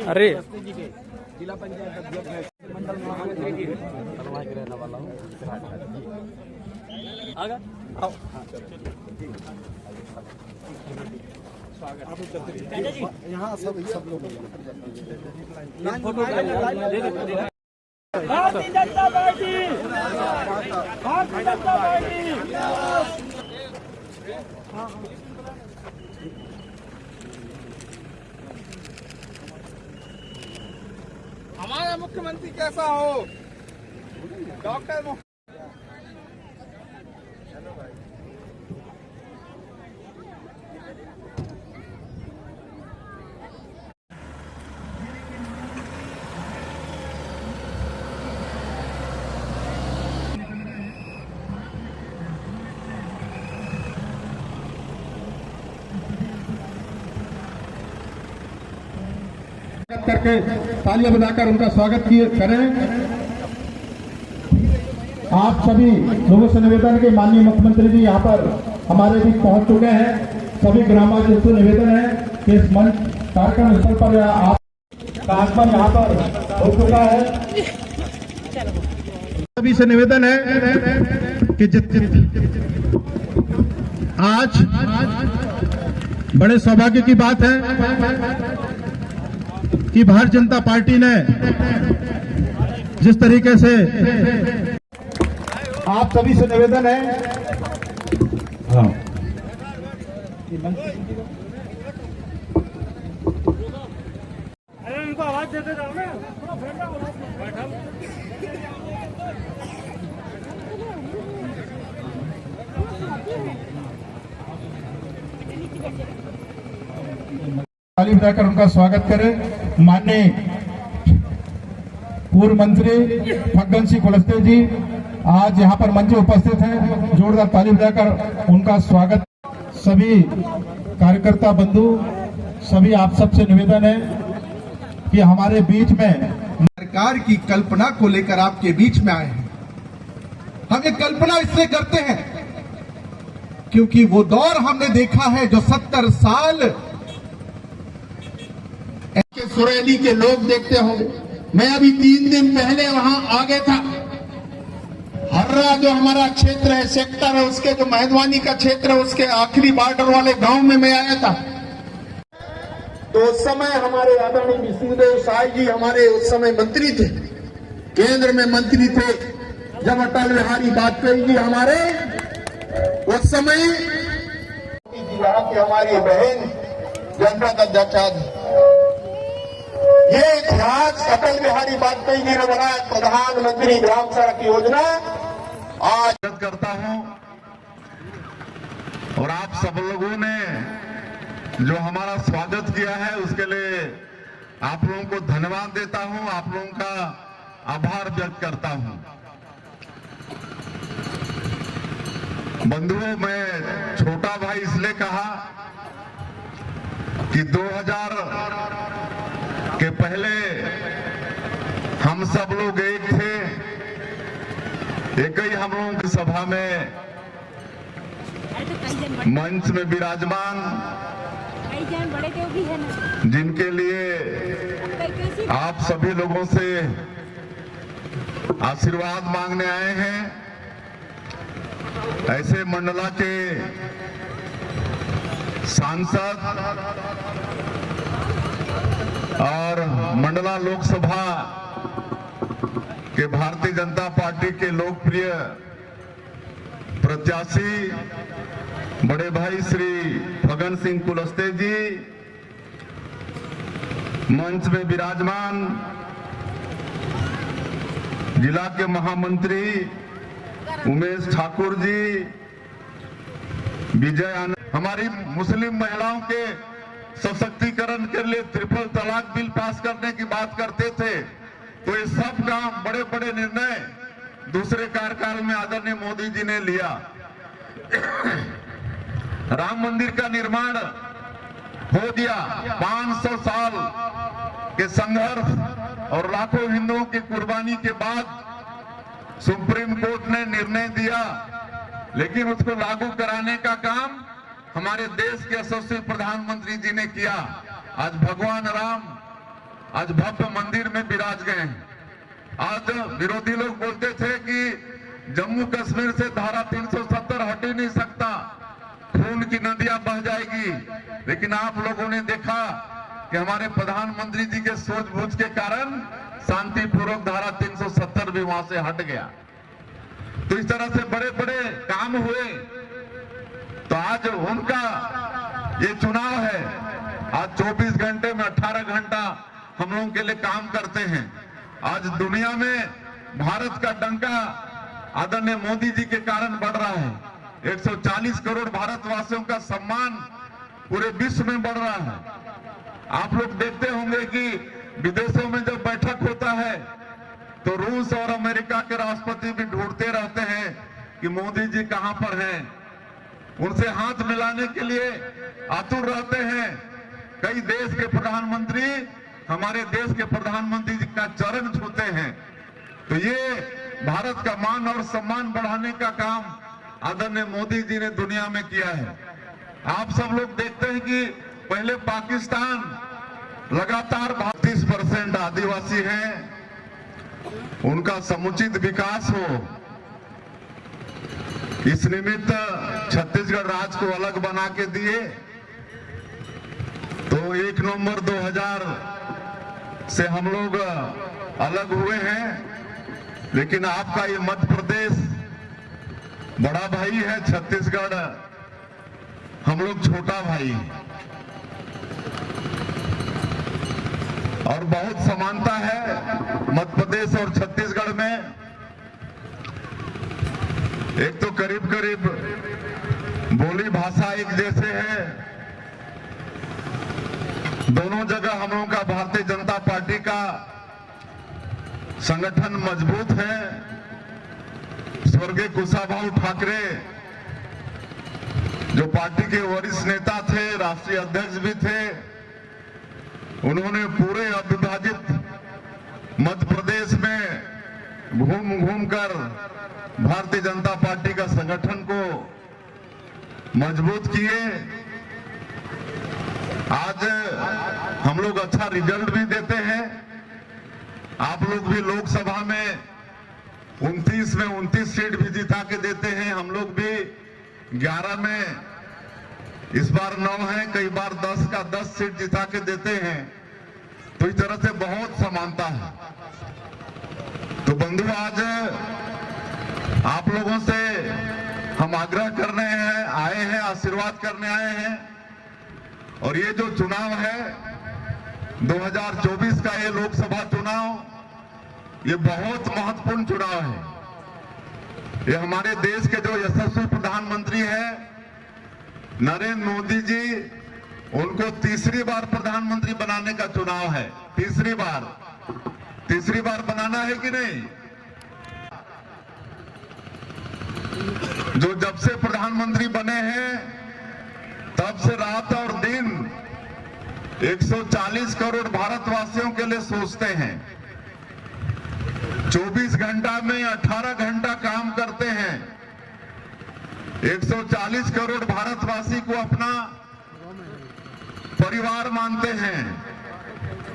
अरे जिला पंचायत अध्यक्ष है, मंडल महामंत्री रहने वाला हूँ। यहाँ सब लोग भारतीय जनता पार्टी, भारतीय जनता पार्टी। हमारा मुख्यमंत्री कैसा हो, डॉक्टर करके तालियां बजाकर उनका स्वागत करें। आप सभी लोगों से निवेदन के माननीय मुख्यमंत्री जी यहाँ पर हमारे बीच पहुंच चुके हैं। सभी ग्रामवासियों से निवेदन है कि इस मंच कार्यक्रम स्थल पर आपका आगमन यहाँ पर हो चुका है। सभी से निवेदन है कि आज बड़े सौभाग्य की बात है कि भारतीय जनता पार्टी ने जिस तरीके से आप सभी से निवेदन है, हाँ, उनको आवाज देते जाओ ना। ताली बजाकर उनका स्वागत करें। माननीय पूर्व मंत्री फग्गन सिंह कुलस्ते जी आज यहाँ पर मंच में उपस्थित हैं। जोरदार ताली बजाकर उनका स्वागत। सभी कार्यकर्ता बंधु, सभी आप सबसे निवेदन है कि हमारे बीच में सरकार की कल्पना को लेकर आपके बीच में आए हैं। हम ये कल्पना इसलिए करते हैं क्योंकि वो दौर हमने देखा है जो 70 साल के सुरैली के लोग देखते होंगे। मैं अभी 3 दिन पहले वहां आ गया था। हर्रा जो हमारा क्षेत्र है, सेक्टर है, उसके जो मेहदवानी का क्षेत्र है, उसके आखिरी बॉर्डर वाले गांव में मैं आया था। तो उस समय हमारे आदरणीय विष्णुदेव साय जी हमारे उस समय मंत्री थे, केंद्र में मंत्री थे। जब अटल बिहारी वाजपेयी जी हमारे उस समय यहाँ की हमारी बहन जनता दल ये इतिहास अटल बिहारी वाजपेयी जी ने बनाया। प्रधानमंत्री ग्राम सड़क योजना आज करता हूं और आप सब लोगों ने जो हमारा स्वागत किया है उसके लिए आप लोगों को धन्यवाद देता हूं, आप लोगों का आभार व्यक्त करता हूं। बंधुओं, मैं छोटा भाई इसलिए कहा कि 2000 के पहले हम सब लोग एक थे, एक ही हम लोगों की सभा में मंच में विराजमान, जिनके लिए आप सभी लोगों से आशीर्वाद मांगने आए हैं। ऐसे मंडला के सांसद और मंडला लोकसभा के भारतीय जनता पार्टी के लोकप्रिय प्रत्याशी बड़े भाई श्री फग्गन सिंह कुलस्ते जी मंच में विराजमान, जिला के महामंत्री उमेश ठाकुर जी, विजय आनंद, हमारी मुस्लिम महिलाओं के सशक्तिकरण के लिए ट्रिपल तलाक बिल पास करने की बात करते थे। तो ये सब काम बड़े बड़े निर्णय दूसरे कार्यकाल में आदरणीय मोदी जी ने लिया। राम मंदिर का निर्माण हो दिया। 500 साल के संघर्ष और लाखों हिंदुओं की कुर्बानी के बाद सुप्रीम कोर्ट ने निर्णय दिया, लेकिन उसको लागू कराने का काम हमारे देश के यशस्वी प्रधानमंत्री जी ने किया। आज भगवान राम आज भव्य मंदिर में विराज गए हैं। आज विरोधी लोग बोलते थे कि जम्मू कश्मीर से धारा 370 हट ही नहीं सकता, खून की नदियां बह जाएगी। लेकिन आप लोगों ने देखा कि हमारे प्रधानमंत्री जी के सूझबूझ के कारण शांतिपूर्वक धारा 370 भी वहां से हट गया। तो इस तरह से बड़े बड़े काम हुए। तो आज उनका ये चुनाव है। आज 24 घंटे में 18 घंटा हम लोगों के लिए काम करते हैं। आज दुनिया में भारत का डंका आदरणीय मोदी जी के कारण बढ़ रहा है। 140 करोड़ भारतवासियों का सम्मान पूरे विश्व में बढ़ रहा है। आप लोग देखते होंगे कि विदेशों में जब बैठक होता है तो रूस और अमेरिका के राष्ट्रपति भी ढूंढते रहते हैं कि मोदी जी कहां पर हैं। उनसे हाथ मिलाने के लिए आतुर रहते हैं। कई देश के प्रधानमंत्री हमारे देश के प्रधानमंत्री जी का चरण छूते हैं। तो ये भारत का मान और सम्मान बढ़ाने का काम आदरणीय मोदी जी ने दुनिया में किया है। आप सब लोग देखते हैं कि पहले पाकिस्तान लगातार 32% आदिवासी हैं, उनका समुचित विकास हो, इस निमित्त छत्तीसगढ़ राज्य को अलग बना के दिए। तो 1 नवंबर 2000 से हम लोग अलग हुए हैं। लेकिन आपका ये मध्य प्रदेश बड़ा भाई है, छत्तीसगढ़ हम लोग छोटा भाई। और बहुत समानता है मध्य प्रदेश और छत्तीसगढ़ में। एक तो करीब करीब बोली भाषा एक जैसे है। दोनों जगह हम लोगों का भारतीय जनता पार्टी का संगठन मजबूत है। स्वर्गीय कुशाभाऊ ठाकरे जो पार्टी के वरिष्ठ नेता थे, राष्ट्रीय अध्यक्ष भी थे, उन्होंने पूरे अविभाजित मध्य प्रदेश में घूम घूम कर भारतीय जनता पार्टी का संगठन को मजबूत किए। आज हम लोग अच्छा रिजल्ट भी देते हैं। आप लोग भी लोकसभा में 29 में 29 सीट भी जिता के देते हैं। हम लोग भी 11 में, इस बार 9 है, कई बार 10 का 10 सीट जिता के देते हैं। तो इस तरह से बहुत समानता है। तो बंधु, आज आप लोगों से हम आग्रह करने आए हैं, आशीर्वाद करने आए हैं। और ये जो चुनाव है 2024 का, ये लोकसभा चुनाव, ये बहुत महत्वपूर्ण चुनाव है। ये हमारे देश के जो यशस्वी प्रधानमंत्री हैं नरेंद्र मोदी जी, उनको तीसरी बार प्रधानमंत्री बनाने का चुनाव है। तीसरी बार बनाना है कि नहीं? जो जब से प्रधानमंत्री बने हैं तब से रात और दिन 140 करोड़ भारतवासियों के लिए सोचते हैं। 24 घंटा में 18 घंटा काम करते हैं। 140 करोड़ भारतवासी को अपना परिवार मानते हैं।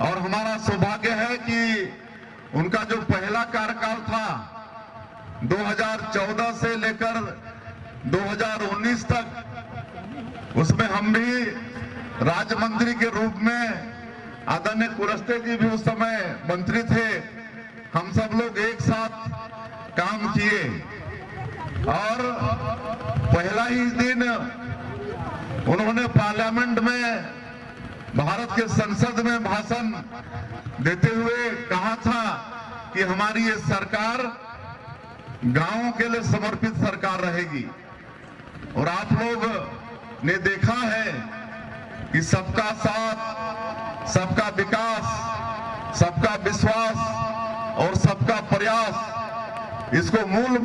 और हमारा सौभाग्य है कि उनका जो पहला कार्यकाल था 2014 से लेकर 2019 तक, उसमें हम भी राज्य मंत्री के रूप में, आदरणीय कुलस्ते जी भी उस समय मंत्री थे, हम सब लोग एक साथ काम किए। और पहला ही दिन उन्होंने पार्लियामेंट में, भारत के संसद में भाषण देते हुए कहा था कि हमारी ये सरकार गांवों के लिए समर्पित सरकार रहेगी। और आप लोग ने देखा है कि सबका साथ, सबका विकास, सबका विश्वास और सबका प्रयास, इसको मूल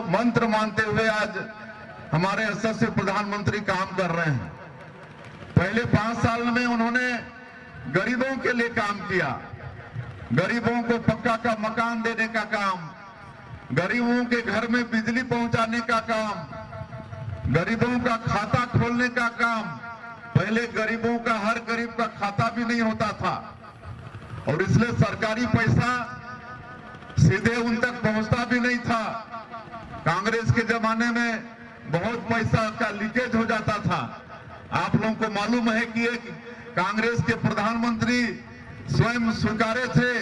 मंत्र मानते हुए आज हमारे यशस्वी प्रधानमंत्री काम कर रहे हैं। पहले 5 साल में उन्होंने गरीबों के लिए काम किया। गरीबों को पक्का का मकान देने का काम, गरीबों के घर में बिजली पहुंचाने का काम, गरीबों का खाता खोलने का काम, पहले गरीबों का, हर गरीब का खाता भी नहीं होता था और इसलिए सरकारी पैसा सीधे उन तक पहुंचता भी नहीं था। कांग्रेस के जमाने में बहुत पैसा का लीकेज हो जाता था। आप लोगों को मालूम है कि एक कांग्रेस के प्रधानमंत्री स्वयं स्वीकारे थे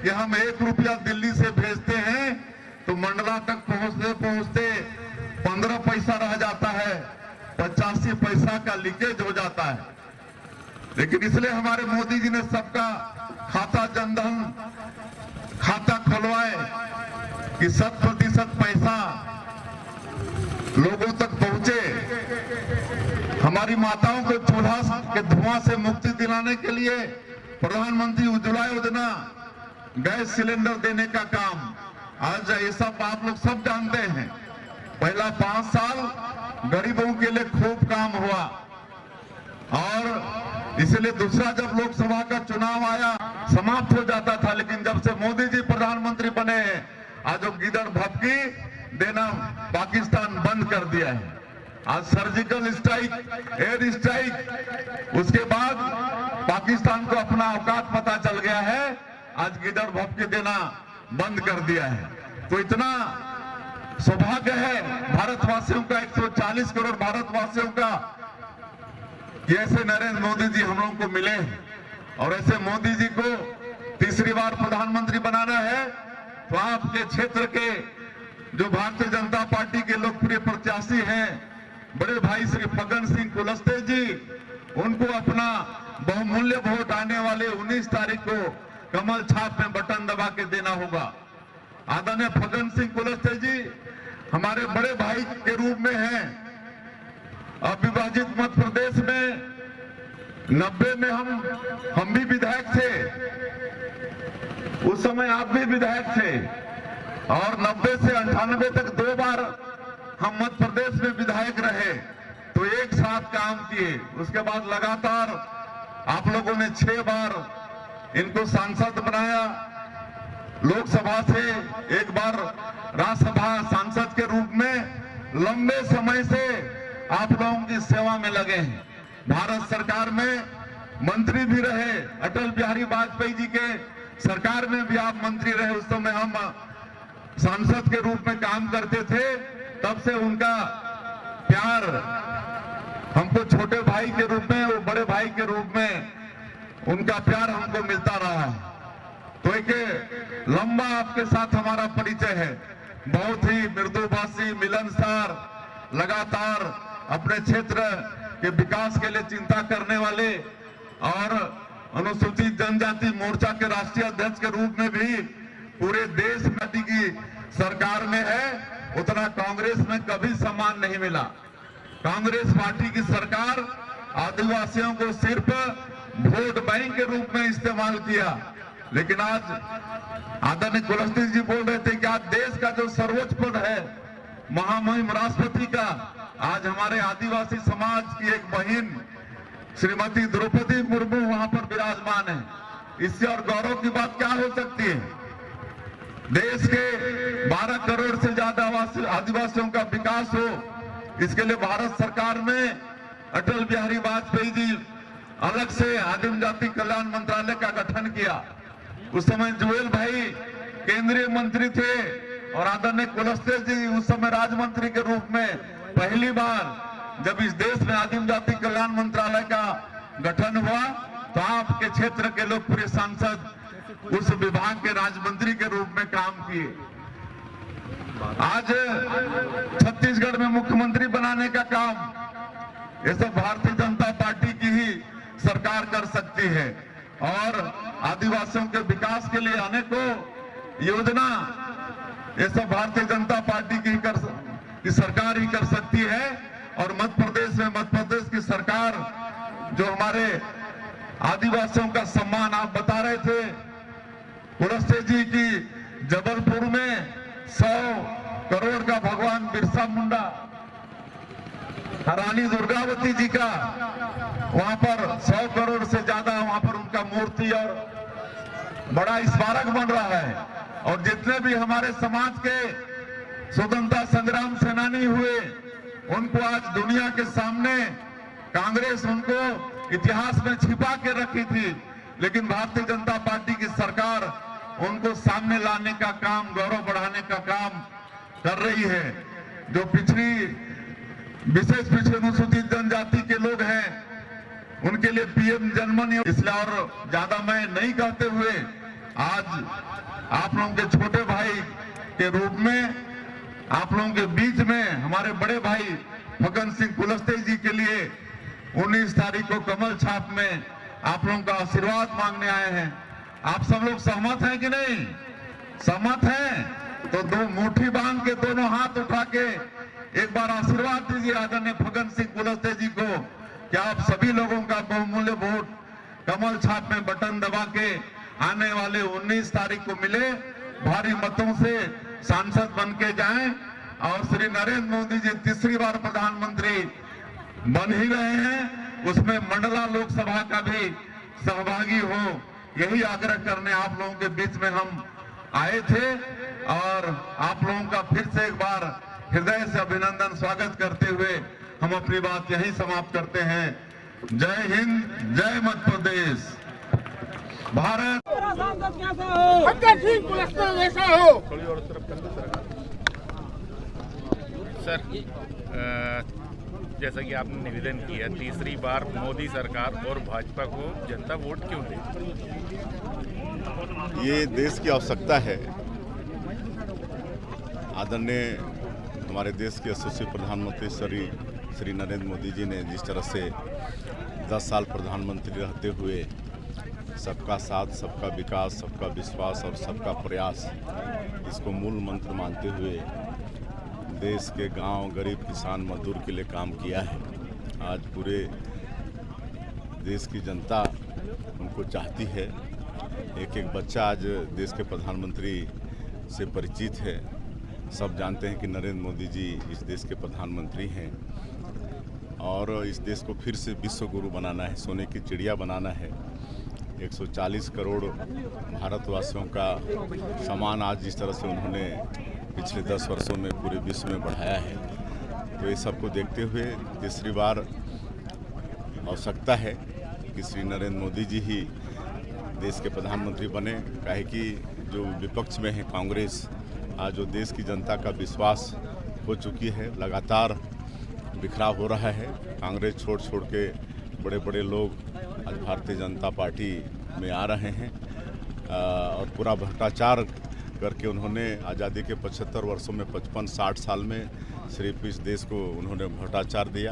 कि हम 1 रुपया दिल्ली से भेजते हैं तो मंडला तक पहुंचते पहुंचते 15 पैसा रह जाता है, 85 पैसा का लीकेज हो जाता है। लेकिन इसलिए हमारे मोदी जी ने सबका खाता, जनधन खाता खुलवाए कि 100% पैसा लोगों तक पहुंचे। हमारी माताओं को चूल्हा के धुआं से मुक्ति दिलाने के लिए प्रधानमंत्री उज्ज्वला योजना, गैस सिलेंडर देने का काम, आज ये सब आप लोग सब जानते हैं। पहला 5 साल गरीबों के लिए खूब काम हुआ और इसलिए दूसरा जब लोकसभा का चुनाव आया समाप्त हो जाता था। लेकिन जब से मोदी जी प्रधानमंत्री बने हैं, आज वो गिदड़ भपकी देना पाकिस्तान बंद कर दिया है। आज सर्जिकल स्ट्राइक, एयर स्ट्राइक, उसके बाद पाकिस्तान को अपना औकात पता चल गया है। आज गिदड़ भपकी देना बंद कर दिया है। तो इतना सौभाग्य है भारतवासियों का, 140 करोड़ भारतवासियों का, कि ऐसे नरेंद्र मोदी जी हम लोगों को मिले और ऐसे मोदी जी को तीसरी बार प्रधानमंत्री बनाना है। तो आपके क्षेत्र के जो भारतीय जनता पार्टी के लोकप्रिय प्रत्याशी हैं, बड़े भाई श्री फग्गन सिंह कुलस्ते जी, उनको अपना बहुमूल्य वोट आने वाले 19 तारीख को कमल छाप में बटन दबा के देना होगा। आदरणीय फग्गन सिंह कुलस्ते जी हमारे बड़े भाई के रूप में हैं। अविभाजित मध्य प्रदेश में 90 में हम भी विधायक थे, उस समय आप भी विधायक थे और 90 से 98 तक 2 बार हम मध्य प्रदेश में विधायक रहे, तो एक साथ काम किए। उसके बाद लगातार आप लोगों ने 6 बार इनको सांसद बनाया, लोकसभा से 1 बार राज्यसभा सांसद के रूप में लंबे समय से आप लोगों की सेवा में लगे हैं। भारत सरकार में मंत्री भी रहे, अटल बिहारी वाजपेयी जी के सरकार में भी आप मंत्री रहे। उस समय हम सांसद के रूप में काम करते थे, तब से उनका प्यार हमको छोटे भाई के रूप में, वो बड़े भाई के रूप में उनका प्यार हमको मिलता रहा है। तो एक लंबा आपके साथ हमारा परिचय है, बहुत ही मृदुभाषी, मिलनसार, लगातार अपने क्षेत्र के विकास के लिए चिंता करने वाले और अनुसूचित जनजाति मोर्चा के राष्ट्रीय अध्यक्ष के रूप में भी पूरे देश में की सरकार में है, उतना कांग्रेस में कभी सम्मान नहीं मिला। कांग्रेस पार्टी की सरकार आदिवासियों को सिर्फ वोट बैंक के रूप में इस्तेमाल किया। लेकिन आज आदरणीय कुलस्ते जी बोल रहे थे कि आज देश का जो सर्वोच्च पद है महामहिम राष्ट्रपति का, आज हमारे आदिवासी समाज की एक बहन श्रीमती द्रौपदी मुर्मू वहां पर विराजमान है। इससे और गौरव की बात क्या हो सकती है? देश के 12 करोड़ से ज्यादा आदिवासियों का विकास हो, इसके लिए भारत सरकार में अटल बिहारी वाजपेयी जी अलग से आदिम जाति कल्याण मंत्रालय का गठन किया। उस समय जुएल भाई केंद्रीय मंत्री थे और आदरणीय कुलस्ते जी उस समय राज्य मंत्री के रूप में पहली बार जब इस देश में आदिम जाति कल्याण मंत्रालय का गठन हुआ, तो आपके क्षेत्र के लोकप्रिय सांसद उस विभाग के राज्य मंत्री के रूप में काम किए। आज छत्तीसगढ़ में मुख्यमंत्री बनाने का काम ये सब भारतीय जनता पार्टी की ही सरकार कर सकती है और आदिवासियों के विकास के लिए अनेकों योजना ये सब भारतीय जनता पार्टी की सरकार ही कर सकती है। और मध्य प्रदेश की सरकार जो हमारे आदिवासियों का सम्मान आप बता रहे थे, कुलस्ते जी की जबलपुर में 100 करोड़ का भगवान बिरसा मुंडा, रानी दुर्गावती जी का वहां पर 100 करोड़ से ज्यादा वहां पर उनका मूर्ति और बड़ा स्मारक बन रहा है। और जितने भी हमारे समाज के स्वतंत्रता संग्राम सेनानी हुए, उनको आज दुनिया के सामने कांग्रेस उनको इतिहास में छिपा के रखी थी, लेकिन भारतीय जनता पार्टी की सरकार उनको सामने लाने का काम, गौरव बढ़ाने का काम कर रही है। जो पिछड़ी विशेष पिछड़ी अनुसूचित जनजाति के लोग हैं, उनके लिए पीएम जनमन, इसलिए और ज्यादा मैं नहीं कहते हुए आज आप लोगों के छोटे भाई के रूप में आप लोगों के बीच में हमारे बड़े भाई फग्गन सिंह कुलस्ते जी के लिए 19 तारीख को कमल छाप में आप लोगों का आशीर्वाद मांगने आए हैं। आप सब लोग सहमत हैं कि नहीं? सहमत हैं तो दो मुट्ठी बांध के दोनों हाथ उठा के एक बार आशीर्वाद दीजिए आदरणीय फग्गन सिंह कुलस्ते जी को कि आप सभी लोगों का बहुमूल्य वोट कमल छाप में बटन दबा के आने वाले 19 तारीख को मिले, भारी मतों से सांसद बन के जाएं और श्री नरेंद्र मोदी जी तीसरी बार प्रधानमंत्री बन ही रहे हैं, उसमें मंडला लोकसभा का भी सहभागी हो, यही आग्रह करने आप लोगों के बीच में हम आए थे। और आप लोगों का फिर से एक बार हृदय से अभिनंदन, स्वागत करते हुए हम अपनी बात यहीं समाप्त करते हैं। जय हिंद, जय मध्य प्रदेश, भारत। मेरा सांसद कैसा हो? फग्गन सिंह कुलस्ते जैसा हो। सर, जैसा कि आपने निवेदन किया, तीसरी बार मोदी सरकार और भाजपा को जनता वोट क्यों दे? ये देश की आवश्यकता है। आदरणीय हमारे देश के यशस्वी प्रधानमंत्री श्री नरेंद्र मोदी जी ने जिस तरह से 10 साल प्रधानमंत्री रहते हुए सबका साथ, सबका विकास, सबका विश्वास और सबका प्रयास, इसको मूल मंत्र मानते हुए देश के गांव, गरीब, किसान, मजदूर के लिए काम किया है। आज पूरे देश की जनता उनको चाहती है। एक एक बच्चा आज देश के प्रधानमंत्री से परिचित है। सब जानते हैं कि नरेंद्र मोदी जी इस देश के प्रधानमंत्री हैं और इस देश को फिर से विश्व गुरु बनाना है, सोने की चिड़िया बनाना है। 140 करोड़ भारतवासियों का सम्मान आज जिस तरह से उन्होंने पिछले 10 वर्षों में पूरे विश्व में बढ़ाया है, तो ये सबको देखते हुए तीसरी बार आवश्यकता है कि श्री नरेंद्र मोदी जी ही देश के प्रधानमंत्री बने। काहे कि जो विपक्ष में है कांग्रेस, आज जो देश की जनता का विश्वास हो चुकी है, लगातार बिखराव हो रहा है। कांग्रेस छोड़ के बड़े बड़े लोग आज भारतीय जनता पार्टी में आ रहे हैं और पूरा भ्रष्टाचार करके उन्होंने आज़ादी के 75 वर्षों में 55-60 साल में सिर्फ इस देश को उन्होंने भ्रष्टाचार दिया।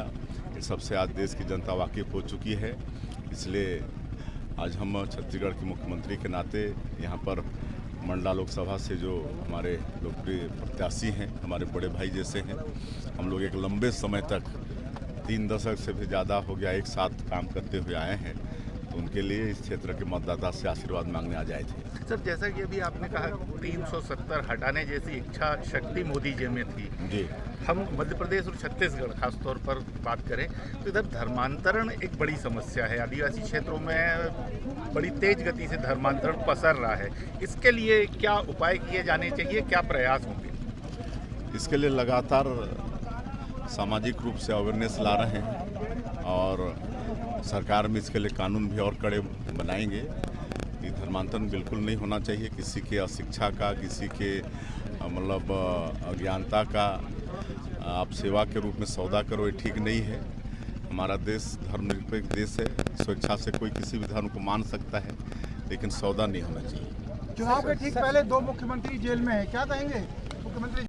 ये सबसे आज देश की जनता वाकिफ हो चुकी है। इसलिए आज हम छत्तीसगढ़ के मुख्यमंत्री के नाते यहाँ पर मंडला लोकसभा से जो हमारे लोकप्रिय प्रत्याशी हैं, हमारे बड़े भाई जैसे हैं, हम लोग एक लंबे समय तक 3 दशक से भी ज़्यादा हो गया एक साथ काम करते हुए आए हैं, तो उनके लिए इस क्षेत्र के मतदाता से आशीर्वाद मांगने आ जाए थे। सर, जैसा कि अभी आपने कहा 370 हटाने जैसी इच्छा शक्ति मोदी जी में थी जी। हम मध्य प्रदेश और छत्तीसगढ़ खासतौर पर बात करें तो इधर धर्मांतरण एक बड़ी समस्या है। आदिवासी क्षेत्रों में बड़ी तेज गति से धर्मांतरण पसर रहा है। इसके लिए क्या उपाय किए जाने चाहिए, क्या प्रयास होंगे? इसके लिए लगातार सामाजिक रूप से अवेयरनेस ला रहे हैं और सरकार में इसके लिए कानून भी और कड़े बनाएंगे कि धर्मांतरण बिल्कुल नहीं होना चाहिए। किसी के अशिक्षा का, किसी के मतलब अज्ञानता का आप सेवा के रूप में सौदा करो, ये ठीक नहीं है। हमारा देश धर्मनिरपेक्ष देश है। स्वेच्छा से कोई किसी भी धर्म को मान सकता है, लेकिन सौदा नहीं होना चाहिए। चुनाव के ठीक पहले 2 मुख्यमंत्री जेल में है, क्या कहेंगे मुख्यमंत्री?